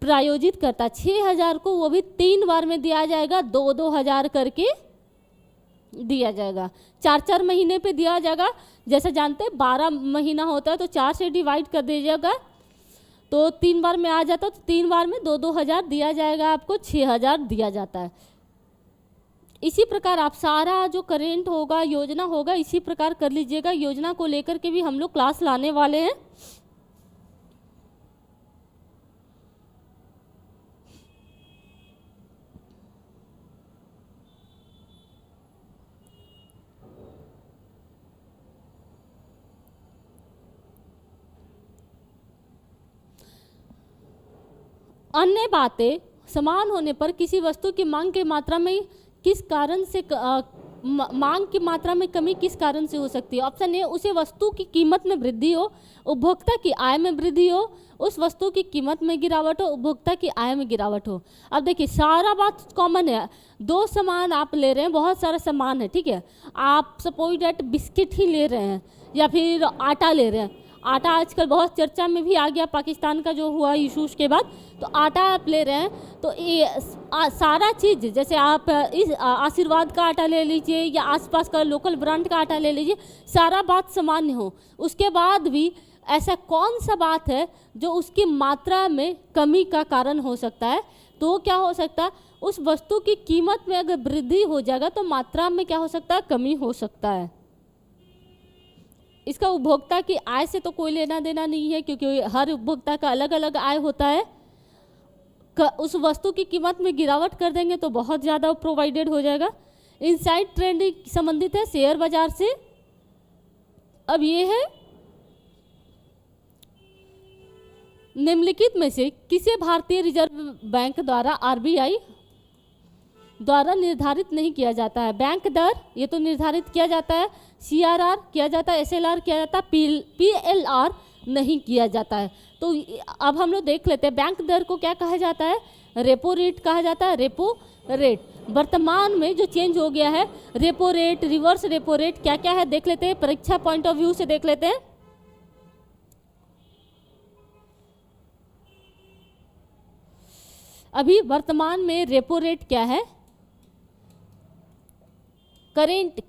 प्रायोजित करता है। 6,000 को वो भी 3 बार में दिया जाएगा, 2-2 हज़ार करके दिया जाएगा, 4-4 महीने पे दिया जाएगा। जैसे जानते हैं 12 महीना होता है तो 4 से डिवाइड कर दीजिएगा तो 3 बार में आ जाता, तो 3 बार में 2-2 हज़ार दिया जाएगा, आपको 6,000 दिया जाता है। इसी प्रकार आप सारा जो करेंट होगा, योजना होगा, इसी प्रकार कर लीजिएगा। योजना को लेकर के भी हम लोग क्लास लाने वाले हैं। अन्य बातें समान होने पर किसी वस्तु की मांग की मात्रा में किस कारण से मांग की मात्रा में कमी किस कारण से हो सकती है? ऑप्शन ए, उसे वस्तु की कीमत में वृद्धि हो, उपभोक्ता की आय में वृद्धि हो, उस वस्तु की कीमत में गिरावट हो, उपभोक्ता की आय में गिरावट हो। अब देखिए सारा बात कॉमन है, 2 सामान आप ले रहे हैं, बहुत सारा सामान है, ठीक है। आप सपोज डेट बिस्किट ही ले रहे हैं या फिर आटा ले रहे हैं। आटा आजकल बहुत चर्चा में भी आ गया, पाकिस्तान का जो हुआ इशूज़ के बाद, तो आटा आप ले रहे हैं तो ये सारा चीज़, जैसे आप इस आशीर्वाद का आटा ले लीजिए या आसपास का लोकल ब्रांड का आटा ले लीजिए, सारा बात सामान्य हो, उसके बाद भी ऐसा कौन सा बात है जो उसकी मात्रा में कमी का कारण हो सकता है? तो क्या हो सकता है, उस वस्तु की कीमत में अगर वृद्धि हो जाएगा तो मात्रा में क्या हो सकता है, कमी हो सकता है। इसका उपभोक्ता की आय से तो कोई लेना देना नहीं है, क्योंकि हर उपभोक्ता का अलग अलग आय होता है। उस वस्तु की कीमत में गिरावट कर देंगे तो बहुत ज़्यादा प्रोवाइडेड हो जाएगा। इनसाइड ट्रेंडिंग संबंधित है शेयर बाजार से। अब ये है निम्नलिखित में से किसे भारतीय रिजर्व बैंक द्वारा आरबीआई द्वारा निर्धारित नहीं किया जाता है? बैंक दर ये तो निर्धारित किया जाता है, सीआरआर किया जाता है, एसएलआर किया जाता है, पीएलआर नहीं किया जाता है। तो अब हम लोग देख लेते हैं बैंक दर को क्या कहा जाता है? रेपो रेट कहा जाता है। रेपो रेट वर्तमान में जो चेंज हो गया है, repo rate, reverse repo rate, क्या क्या है देख लेते हैं, परीक्षा पॉइंट ऑफ व्यू से देख लेते हैं। अभी वर्तमान में रेपो रेट क्या है? करेंट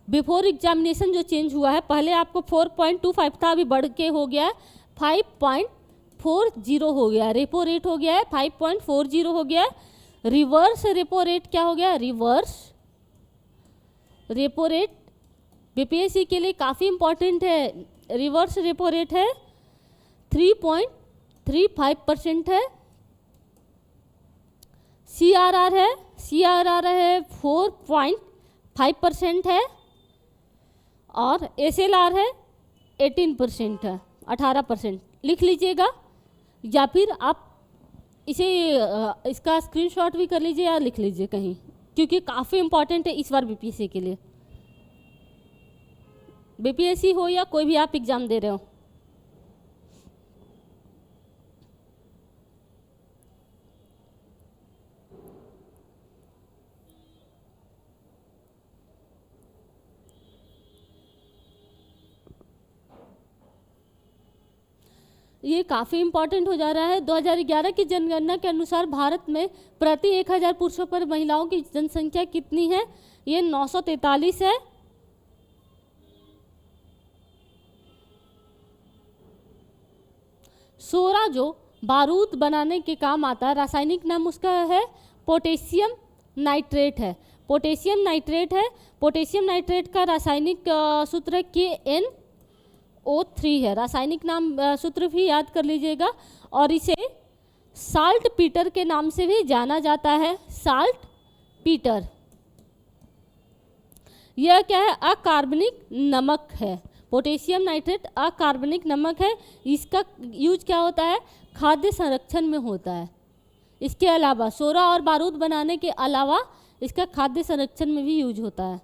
बिफोर एग्जामिनेशन जो चेंज हुआ है, पहले आपको 4.25 था, अभी बढ़ के हो गया है 5.40 हो गया है। रेपो रेट हो गया है 5.40 हो गया है। रिवर्स रेपो रेट क्या हो गया? रिवर्स रेपो रेट बीपीएससी के लिए काफ़ी इंपॉर्टेंट है। रिवर्स रेपो रेट है 3.35% है। सीआरआर है 4.5% है और एसएलआर है 18% है, 18%। लिख लीजिएगा या फिर आप इसे इसका स्क्रीनशॉट भी कर लीजिए या लिख लीजिए कहीं, क्योंकि काफ़ी इंपॉर्टेंट है इस बार बीपीएससी के लिए। बीपीएससी हो या कोई भी आप एग्ज़ाम दे रहे हो। ये काफ़ी इम्पॉर्टेंट हो जा रहा है। 2011 की जनगणना के अनुसार भारत में प्रति 1000 पुरुषों पर महिलाओं की जनसंख्या कितनी है? ये 943 है। सोरा जो बारूद बनाने के काम आता है, रासायनिक नाम उसका है पोटेशियम नाइट्रेट है। पोटेशियम नाइट्रेट है। पोटेशियम नाइट्रेट का रासायनिक सूत्र KNO3 है। रासायनिक नाम सूत्र भी याद कर लीजिएगा। और इसे साल्ट पीटर के नाम से भी जाना जाता है। साल्ट पीटर यह क्या है? अकार्बनिक नमक है। पोटेशियम नाइट्रेट अकार्बनिक नमक है। इसका यूज क्या होता है? खाद्य संरक्षण में होता है। इसके अलावा सोरा और बारूद बनाने के अलावा इसका खाद्य संरक्षण में भी यूज होता है।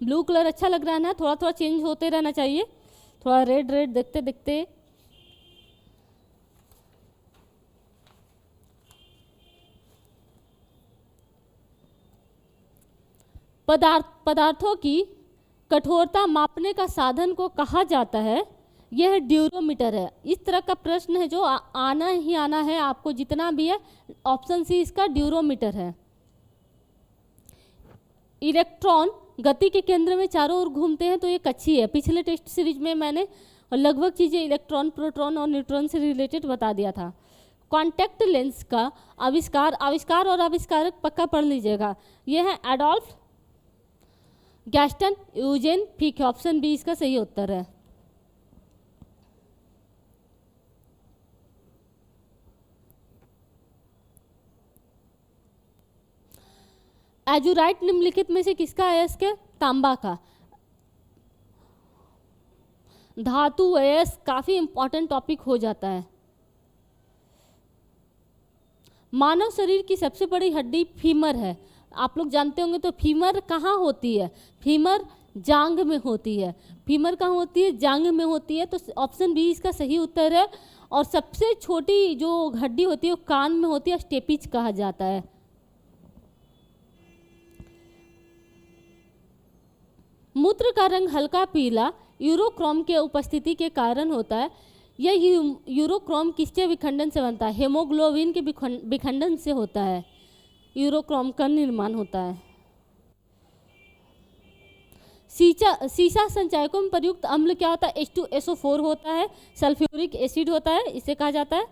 ब्लू कलर अच्छा लग रहा है ना? थोड़ा थोड़ा चेंज होते रहना चाहिए, थोड़ा रेड रेड देखते देखते। पदार्थों की कठोरता मापने का साधन को कहा जाता है, यह ड्यूरोमीटर है। इस तरह का प्रश्न है जो आना ही आना है आपको, जितना भी है। ऑप्शन सी इसका ड्यूरोमीटर है। इलेक्ट्रॉन गति के केंद्र में चारों ओर घूमते हैं तो ये कक्षीय है। पिछले टेस्ट सीरीज में मैंने लगभग चीज़ें इलेक्ट्रॉन, प्रोटॉन और न्यूट्रॉन से रिलेटेड बता दिया था। कॉन्टैक्ट लेंस का आविष्कार और आविष्कारक पक्का पढ़ लीजिएगा। यह है एडोल्फ गैस्टन यूजेन फिक। ऑप्शन बी इसका सही उत्तर है। एजुराइट निम्नलिखित में से किसका अयस्क है? तांबा का। धातु अयस्क काफी इंपॉर्टेंट टॉपिक हो जाता है। मानव शरीर की सबसे बड़ी हड्डी फीमर है। आप लोग जानते होंगे। तो फीमर कहाँ होती है? फीमर जांग में होती है। फीमर कहाँ होती है? जांग में होती है। तो ऑप्शन बी इसका सही उत्तर है। और सबसे छोटी जो हड्डी होती है वो कान में होती है, स्टेपिज कहा जाता है। मूत्र का रंग हल्का पीला यूरोक्रोम के उपस्थिति के कारण होता है। यह यूरोक्रोम किसके विखंडन से बनता है? हेमोग्लोबिन के विखंडन से होता है। यूरोक्रोम का निर्माण होता है। सीसा संचायकों में प्रयुक्त अम्ल क्या होता है? H2SO4 होता है। सल्फ्यूरिक एसिड होता है, इसे कहा जाता है।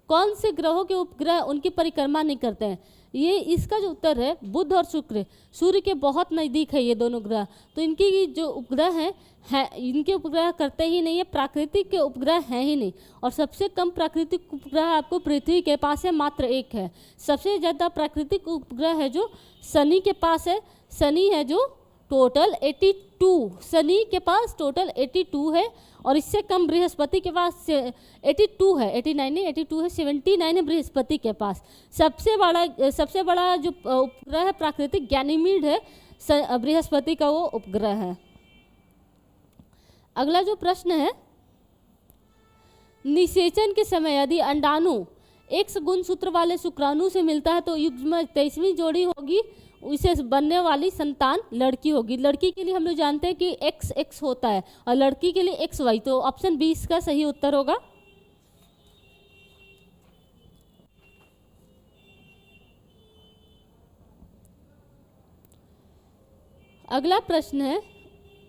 कौन से ग्रहों के उपग्रह उनकी परिक्रमा नहीं करते हैं? ये इसका जो उत्तर है बुध और शुक्र। सूर्य के बहुत नज़दीक है ये दोनों ग्रह, तो इनकी जो उपग्रह हैं इनके उपग्रह करते ही नहीं है। प्राकृतिक के उपग्रह हैं ही नहीं। और सबसे कम प्राकृतिक उपग्रह आपको पृथ्वी के पास है, मात्र 1 है। सबसे ज़्यादा प्राकृतिक उपग्रह है जो शनि के पास है। शनि है जो टोटल 82, शनि के पास टोटल 82 है, और इससे कम बृहस्पति के पास 82 है, 89 नहीं 82 है, 79 है बृहस्पति के पास। सबसे बड़ा जो उपग्रह है प्राकृतिक गैनीमीड है, बृहस्पति का वो उपग्रह है। अगला जो प्रश्न है, निषेचन के समय यदि अंडाणु X गुणसूत्र वाले शुक्राणु से मिलता है तो युग्म 23वीं जोड़ी होगी, उसे बनने वाली संतान लड़की होगी। लड़की के लिए हम लोग जानते हैं कि XX होता है और लड़की के लिए XY, तो ऑप्शन 20 का सही उत्तर होगा। अगला प्रश्न है,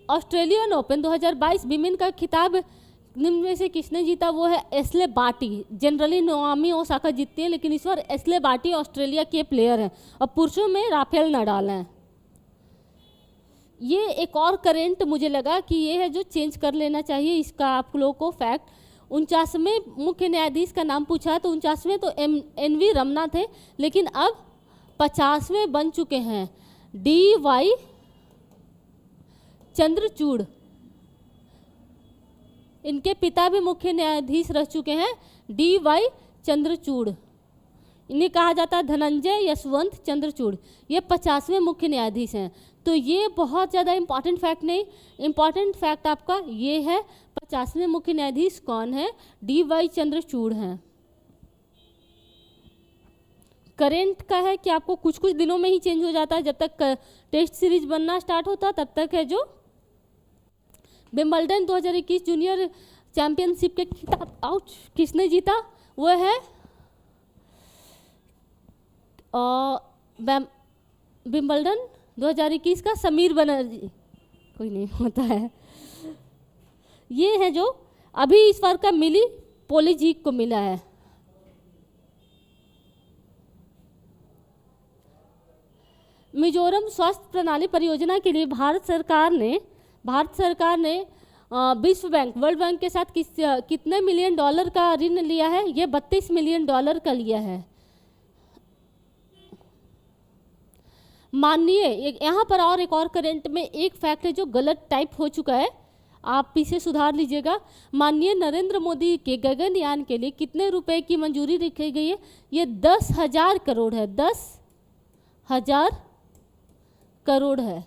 ऑस्ट्रेलियन ओपन 2022 विमेन का खिताब निम्न में से किसने जीता? वो है एस्ले बार्टी। जनरली नोआमी ओसाका जीतती है, लेकिन इस बार एस्ले बार्टी ऑस्ट्रेलिया के प्लेयर हैं, और पुरुषों में राफेल नडाल हैं। ये एक और करेंट मुझे लगा कि ये है जो चेंज कर लेना चाहिए इसका आप लोगों को फैक्ट। 49वें मुख्य न्यायाधीश का नाम पूछा तो 49वें तो NV रमना थे, लेकिन अब 50वें बन चुके हैं DY चंद्रचूड़। इनके पिता भी मुख्य न्यायाधीश रह चुके हैं, DY चंद्रचूड़। इन्हें कहा जाता है धनंजय यशवंत चंद्रचूड़। ये 50वें मुख्य न्यायाधीश हैं। तो ये बहुत ज़्यादा इंपॉर्टेंट फैक्ट नहीं, इंपॉर्टेंट फैक्ट आपका ये है 50वें मुख्य न्यायाधीश कौन है? DY चंद्रचूड़ हैं। करेंट का है कि आपको कुछ कुछ दिनों में ही चेंज हो जाता है, जब तक टेस्ट सीरीज बनना स्टार्ट होता तब तक है जो विंबलडन 2021 जूनियर चैंपियनशिप के खिताब आउट किसने जीता? वो है विंबलडन 2021 का समीर बनर्जी, कोई नहीं होता है। ये है जो अभी इस बार का मिली पोलिजीक को मिला है। मिजोरम स्वास्थ्य प्रणाली परियोजना के लिए भारत सरकार ने विश्व बैंक वर्ल्ड बैंक के साथ कितने मिलियन डॉलर का ऋण लिया है? ये 32 मिलियन डॉलर का लिया है। माननीय यहाँ पर और एक और करंट में एक फैक्ट है जो गलत टाइप हो चुका है, आप इसे सुधार लीजिएगा। माननीय नरेंद्र मोदी के गगनयान के लिए कितने रुपए की मंजूरी रखी गई है? ये 10,000 करोड़ है, 10,000 करोड़ है।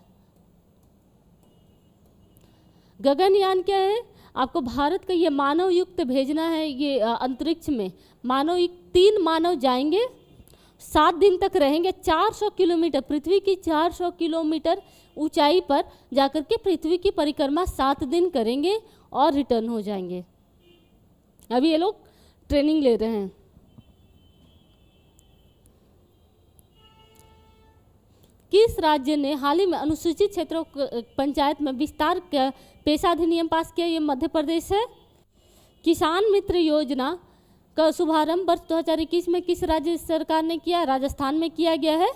गगनयान क्या है? आपको भारत का ये मानव युक्त भेजना है, ये अंतरिक्ष में मानव युक्त 3 मानव जाएंगे, 7 दिन तक रहेंगे, 400 किलोमीटर पृथ्वी की 400 किलोमीटर ऊंचाई पर जाकर के पृथ्वी की परिक्रमा 7 दिन करेंगे और रिटर्न हो जाएंगे। अभी ये लोग ट्रेनिंग ले रहे हैं। किस राज्य ने हाल ही में अनुसूचित क्षेत्रों पंचायत में विस्तार का पेशा अधिनियम पास किया? ये मध्य प्रदेश है। किसान मित्र योजना का शुभारंभ वर्ष 2021 में किस राज्य सरकार ने किया? राजस्थान में किया गया है।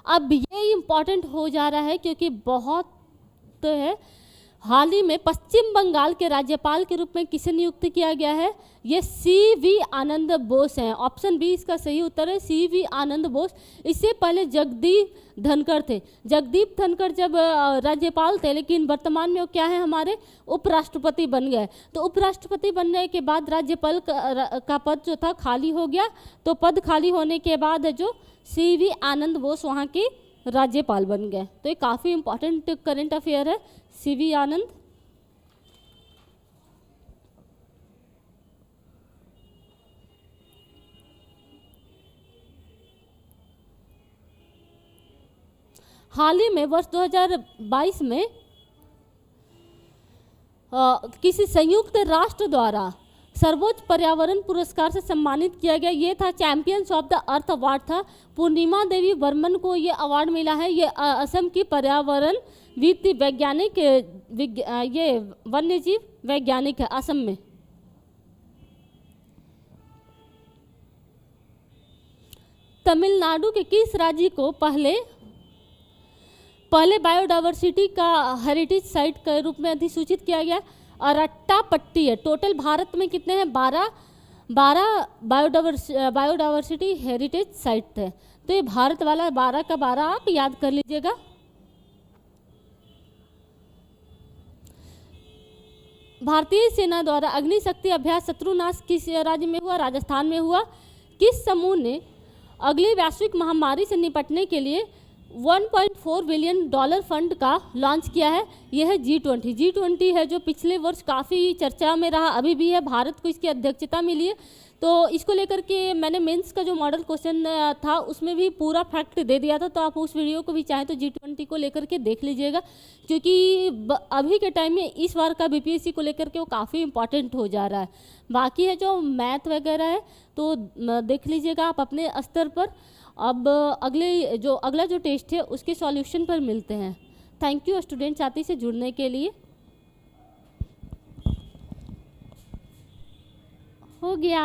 अब ये इम्पॉर्टेंट हो जा रहा है क्योंकि बहुत है, हाल ही में पश्चिम बंगाल के राज्यपाल के रूप में किसे नियुक्त किया गया है? ये CV आनंद बोस हैं। ऑप्शन बी इसका सही उत्तर है, CV आनंद बोस। इससे पहले जगदीप धनखड़ थे। जगदीप धनखड़ जब राज्यपाल थे, लेकिन वर्तमान में वो क्या है? हमारे उपराष्ट्रपति बन गए। तो उपराष्ट्रपति बनने के बाद राज्यपाल का पद जो था खाली हो गया। तो पद खाली होने के बाद है जो CV आनंद बोस वहाँ के राज्यपाल बन गए। तो ये काफ़ी इंपॉर्टेंट करंट अफेयर है, CV आनंद। हाल ही में वर्ष 2022 में किसी संयुक्त राष्ट्र द्वारा सर्वोच्च पर्यावरण पुरस्कार से सम्मानित किया गया। ये था champions of the earth award था। पूर्णिमा देवी बर्मन को ये अवार्ड मिला है। ये असम की पर्यावरण वित्त वैज्ञानिक, ये वन्यजीव वैज्ञानिक है असम में। तमिलनाडु के किस राज्य को पहले बायोडायवर्सिटी का हेरिटेज साइट के रूप में अधिसूचित किया गया? और अट्टापट्टी है। टोटल भारत में कितने हैं? 12 बायोडायवर्सिटी हेरिटेज साइट थे। तो ये भारत वाला 12 का 12 आप याद कर लीजिएगा। भारतीय सेना द्वारा अग्नि शक्ति अभ्यास शत्रुनाश किस राज्य में हुआ? राजस्थान में हुआ। किस समूह ने अगली वैश्विक महामारी से निपटने के लिए 1.4 बिलियन डॉलर फंड का लॉन्च किया है? यह है G20। G20 है जो पिछले वर्ष काफ़ी चर्चा में रहा, अभी भी है, भारत को इसकी अध्यक्षता मिली है। तो इसको लेकर के मैंने मेंस का जो मॉडल क्वेश्चन था उसमें भी पूरा फैक्ट दे दिया था, तो आप उस वीडियो को भी चाहें तो G20 को लेकर के देख लीजिएगा, क्योंकि अभी के टाइम में इस बार का BPSC को लेकर के वो काफ़ी इंपॉर्टेंट हो जा रहा है। बाकी है जो मैथ वगैरह है तो देख लीजिएगा आप अपने स्तर पर। अब अगला जो टेस्ट है उसके सॉल्यूशन पर मिलते हैं। थैंक यू स्टूडेंट साथी से जुड़ने के लिए। हो गया।